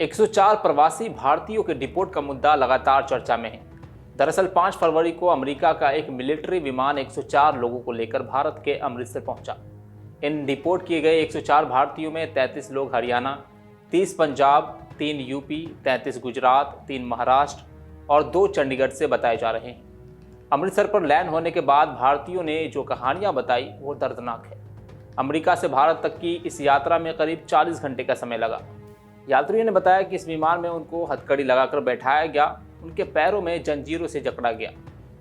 104 प्रवासी भारतीयों के डिपोर्ट का मुद्दा लगातार चर्चा में है। दरअसल 5 फरवरी को अमेरिका का एक मिलिट्री विमान 104 लोगों को लेकर भारत के अमृतसर पहुंचा। इन डिपोर्ट किए गए 104 भारतीयों में 33 लोग हरियाणा, 30 पंजाब, 3 यूपी, 33 गुजरात, 3 महाराष्ट्र और 2 चंडीगढ़ से बताए जा रहे हैं। अमृतसर पर लैंड होने के बाद भारतीयों ने जो कहानियां बताई वो दर्दनाक है। अमेरिका से भारत तक की इस यात्रा में करीब 40 घंटे का समय लगा। यात्रियों ने बताया कि इस विमान में उनको हथकड़ी लगाकर बैठाया गया, उनके पैरों में जंजीरों से जकड़ा गया।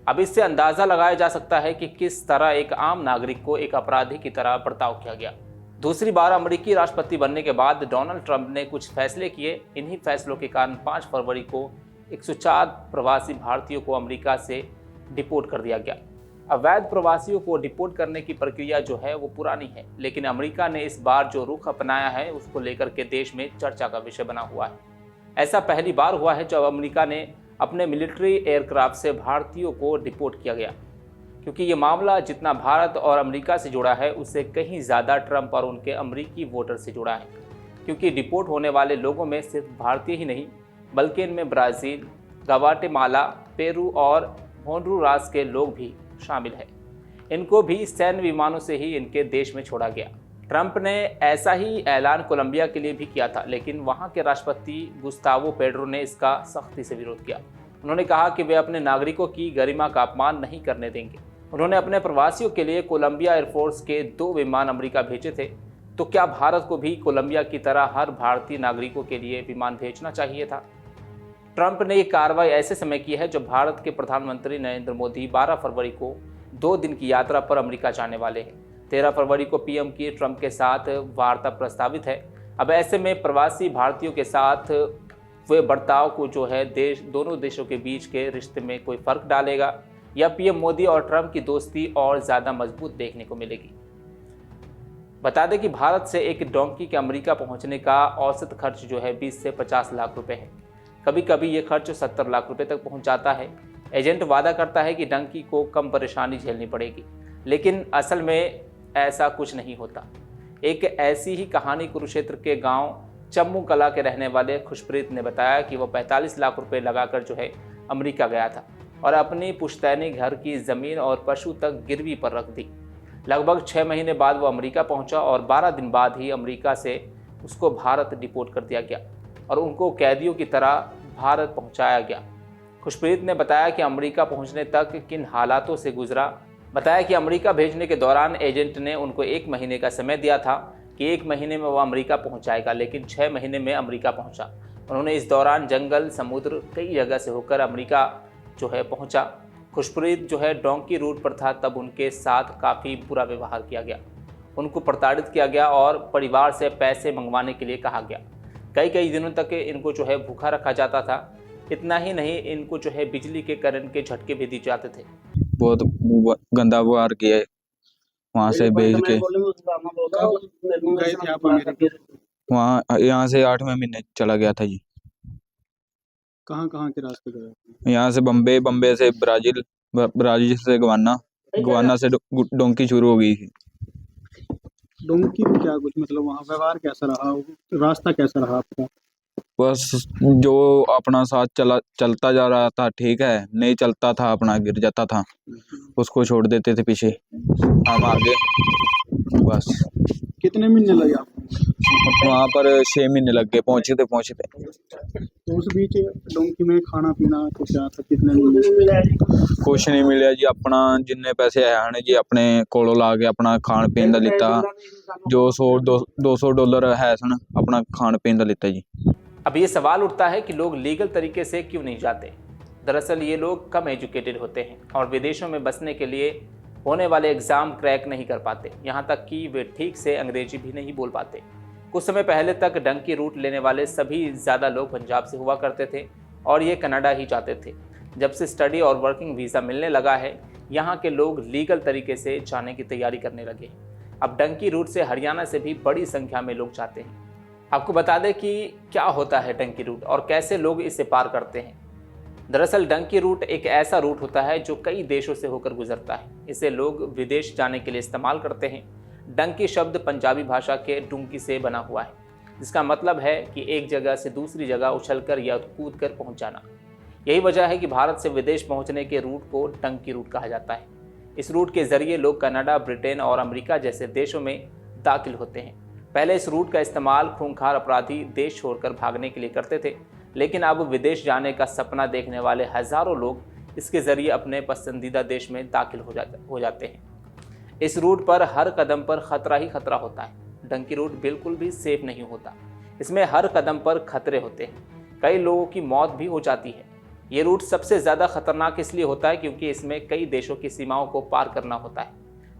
अब इससे अंदाज़ा लगाया जा सकता है कि किस तरह एक आम नागरिक को एक अपराधी की तरह बर्ताव किया गया। दूसरी बार अमेरिकी राष्ट्रपति बनने के बाद डोनाल्ड ट्रंप ने कुछ फैसले किए। इन्हीं फैसलों के कारण 5 फरवरी को 104 प्रवासी भारतीयों को अमेरिका से डिपोर्ट कर दिया गया। अवैध प्रवासियों को डिपोर्ट करने की प्रक्रिया जो है वो पुरानी है, लेकिन अमेरिका ने इस बार जो रुख अपनाया है उसको लेकर के देश में चर्चा का विषय बना हुआ है। ऐसा पहली बार हुआ है जब अमेरिका ने अपने मिलिट्री एयरक्राफ्ट से भारतीयों को डिपोर्ट किया गया, क्योंकि ये मामला जितना भारत और अमेरिका से जुड़ा है उससे कहीं ज़्यादा ट्रंप और उनके अमेरिकी वोटर से जुड़ा है। क्योंकि डिपोर्ट होने वाले लोगों में सिर्फ भारतीय ही नहीं बल्कि इनमें ब्राज़ील, ग्वाटेमाला, पेरू और होंडुरास के लोग भी शामिल है। इनको भी सैन्य विमानों से ही इनके देश में छोड़ा गया। ट्रंप ने ऐसा ही ऐलान कोलंबिया के लिए भी किया था, लेकिन वहां के राष्ट्रपति गुस्तावो पेड्रो ने इसका सख्ती से विरोध किया। उन्होंने कहा कि वे अपने नागरिकों की गरिमा का अपमान नहीं करने देंगे। उन्होंने अपने प्रवासियों के लिए कोलंबिया एयरफोर्स के 2 विमान अमेरिका भेजे थे। तो क्या भारत को भी कोलंबिया की तरह हर भारतीय नागरिकों के लिए विमान भेजना चाहिए था? ट्रंप ने ये कार्रवाई ऐसे समय की है जब भारत के प्रधानमंत्री नरेंद्र मोदी 12 फरवरी को 2 दिन की यात्रा पर अमेरिका जाने वाले हैं। 13 फरवरी को पीएम की ट्रंप के साथ वार्ता प्रस्तावित है। अब ऐसे में प्रवासी भारतीयों के साथ हुए बर्ताव को जो है दोनों देशों के बीच के रिश्ते में कोई फर्क डालेगा या पीएम मोदी और ट्रंप की दोस्ती और ज़्यादा मजबूत देखने को मिलेगी। बता दें कि भारत से एक डोंकी के अमेरिका पहुंचने का औसत खर्च जो है 20 से 50 लाख रुपए है। कभी कभी ये खर्च 70 लाख रुपए तक पहुंच जाता है। एजेंट वादा करता है कि डंकी को कम परेशानी झेलनी पड़ेगी, लेकिन असल में ऐसा कुछ नहीं होता। एक ऐसी ही कहानी कुरुक्षेत्र के गांव चम्मू कला के रहने वाले खुशप्रीत ने बताया कि वो 45 लाख रुपए लगाकर जो है अमेरिका गया था और अपनी पुश्तैनी घर की ज़मीन और पशु तक गिरवी पर रख दी। लगभग 6 महीने बाद वो अमेरिका पहुंचा और 12 दिन बाद ही अमेरिका से उसको भारत डिपोर्ट कर दिया गया और उनको कैदियों की तरह भारत पहुंचाया गया। खुशप्रीत ने बताया कि अमेरिका पहुंचने तक किन हालातों से गुजरा। बताया कि अमेरिका भेजने के दौरान एजेंट ने उनको 1 महीने का समय दिया था कि 1 महीने में वो अमेरिका पहुंच जाएगा, लेकिन 6 महीने में अमेरिका पहुंचा। उन्होंने इस दौरान जंगल, समुद्र, कई जगह से होकर अमेरिका जो है पहुंचा। खुशप्रीत जो है डोंकी रूट पर था, तब उनके साथ काफ़ी बुरा व्यवहार किया गया। उनको प्रताड़ित किया गया और परिवार से पैसे मंगवाने के लिए कहा गया। कई दिनों तक इनको जो है भूखा रखा जाता था। इतना ही नहीं, इनको जो है बिजली के करंट के झटके भी दिए जाते थे। बहुत गंदा व्यवहार किया वहाँ से भेज के। वहाँ यहाँ से 8वें महीने चला गया था जी। कहाँ के रास्ते गए? यहाँ से बम्बे से ब्राज़ील, ब्राज़ील से गवाना से डोंकी शुरू हो गई थी। डोंकी में क्या कुछ मतलब वहाँ व्यवहार कैसा रहा, रास्ता कैसा रहा आपका? बस जो अपना साथ चलता जा रहा था ठीक है, नहीं चलता था अपना गिर जाता था, उसको छोड़ देते थे पीछे, हम आगे। बस। कितने महीने लगे आपको? वहाँ पर 6 महीने लग गए पहुँचते। तो उस बीच डोंकी में खाना पीना कुछ क्या था? कितने मिले? कुछ नहीं मिले जी। अपना जिन्ने पैसे है जी अपने कोलों ला के अपना खान पीन का लिता, जो 100-200 डॉलर है सन, अपना खान पीन का लिता जी। अब ये सवाल उठता है कि लोग लीगल तरीके से क्यों नहीं जाते। दरअसल ये लोग कम एजुकेटेड होते हैं और विदेशों में बसने के लिए होने वाले एग्ज़ाम क्रैक नहीं कर पाते। यहाँ तक कि वे ठीक से अंग्रेजी भी नहीं बोल पाते। कुछ समय पहले तक डंकी रूट लेने वाले सभी ज़्यादा लोग पंजाब से हुआ करते थे और ये कनाडा ही जाते थे। जब से स्टडी और वर्किंग वीज़ा मिलने लगा है, यहाँ के लोग लीगल तरीके से जाने की तैयारी करने लगे। अब डंकी रूट से हरियाणा से भी बड़ी संख्या में लोग जाते हैं। आपको बता दें कि क्या होता है डंकी रूट और कैसे लोग इसे पार करते हैं। दरअसल डंकी रूट एक ऐसा रूट होता है जो कई देशों से होकर गुजरता है। इसे लोग विदेश जाने के लिए इस्तेमाल करते हैं। डंकी शब्द पंजाबी भाषा के डुंकी से बना हुआ है। जिसका मतलब है कि एक जगह से दूसरी जगह उछलकर या कूद कर पहुँच जाना। यही वजह है कि भारत से विदेश पहुँचने के रूट को डंकी रूट कहा जाता है। इस रूट के जरिए लोग कनाडा, ब्रिटेन और अमेरिका जैसे देशों में दाखिल होते हैं। पहले इस रूट का इस्तेमाल खूंखार अपराधी देश छोड़कर भागने के लिए करते थे, लेकिन अब विदेश जाने का सपना देखने वाले हज़ारों लोग इसके ज़रिए अपने पसंदीदा देश में दाखिल हो जाते हैं। इस रूट पर हर कदम पर ख़तरा ही ख़तरा होता है। डंकी रूट बिल्कुल भी सेफ नहीं होता। इसमें हर कदम पर खतरे होते हैं। कई लोगों की मौत भी हो जाती है। ये रूट सबसे ज़्यादा खतरनाक इसलिए होता है क्योंकि इसमें कई देशों की सीमाओं को पार करना होता है।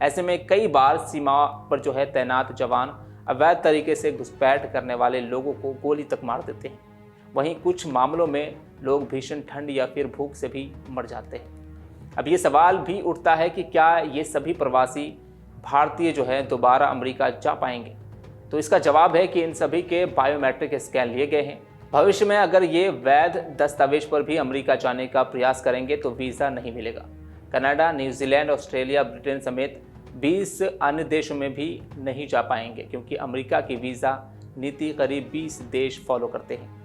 ऐसे में कई बार सीमा पर तैनात जवान अवैध तरीके से घुसपैठ करने वाले लोगों को गोली तक मार देते हैं। वहीं कुछ मामलों में लोग भीषण ठंड या फिर भूख से भी मर जाते हैं। अब ये सवाल भी उठता है कि क्या ये सभी प्रवासी भारतीय दोबारा अमेरिका जा पाएंगे? तो इसका जवाब है कि इन सभी के बायोमेट्रिक स्कैन लिए गए हैं। भविष्य में अगर ये वैध दस्तावेज पर भी अमेरिका जाने का प्रयास करेंगे तो वीज़ा नहीं मिलेगा। कनाडा, न्यूजीलैंड, ऑस्ट्रेलिया, ब्रिटेन समेत 20 अन्य देशों में भी नहीं जा पाएंगे क्योंकि अमेरिका की वीज़ा नीति करीब 20 देश फॉलो करते हैं।